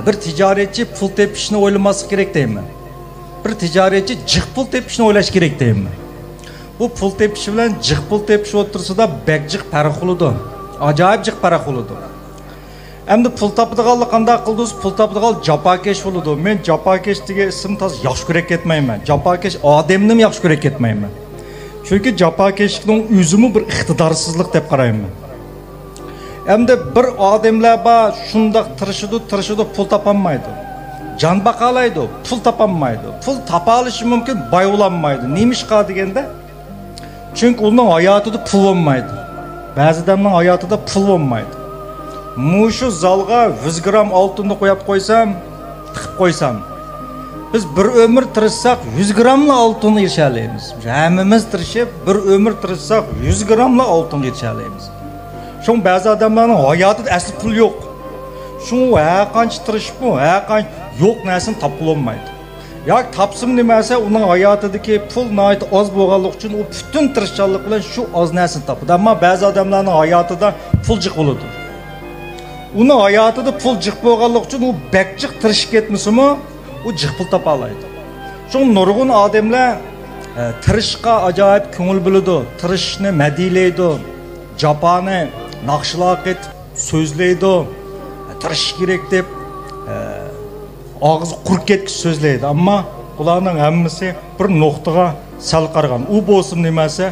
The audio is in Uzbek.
Bir ticaretçi pul tepishni o'ylamaslik kerak deyman. Bir ticaretçi jiq pul tepishni o'ylash kerak deyman. Bu pul tepishi bilan jiq pul tepish o'tirsida bek jiq farq bo'ladi. Ajoyib jiq farq bo'ladi. Endi pul topadiganlar qanday qildingiz? Pul topadigan jafokesh bo'ladi. Men jafokesh degan ism toz yaxshi ko'rib ketmayman. Jafokesh odamni ham yaxshi ko'rib ketmayman. Chunki jafokeshlikning o'zimi bir iqtidorsizlik deb qarayman. Endi bir odamlar bor, shundoq tirishidi, pul topolmaydi. Jon baqalaydi, pul topolmaydi. Pul topa olishi mumkin, boy bo'lolmaydi. Nemishqa deganda? Chunki uning hayotida pul bo'lmaydi. Ba'zi odamning hayotida pul bo'lmaydi. Mushu zalga 100 gram oltinni qo'yib qo'ysam, tiqib qo'ysam, biz bir ömür tirishsak 100 gramla oltinni erishalaymiz. Hammamiz tirishib, bir ömür tirishsak 100 gramla oltinni erishalaymiz. Şun ba'zi odamlarning hayotida asli pul yo'q. Shun qancha tirishib bu, qancha yo'q narsani topib olmaydi. Yoki topsim demasa, uning hayotidagi pul nihoyat oz bo'lganligi uchun u butun tirishchanlik bilan shu oz narsani topadi. Ammo ba'zi odamlarning hayotida pul jiq bo'ladi. Uning hayotida pul jiq bo'lganligi uchun u bekjiq tirishib ketmasimi, u jiq pul topa oladi. Shun nurg'un odamlar tirishga ajoyib ko'ngil bo'ladi, tirishni madiylaydi, japoni naqshloqit so'zlaydi, tirish kerak deb og'iz qurib ketgich so'zlaydi. Ammo ularning hammasi bir nuqtaga sal qargan. U bo'lsin demasa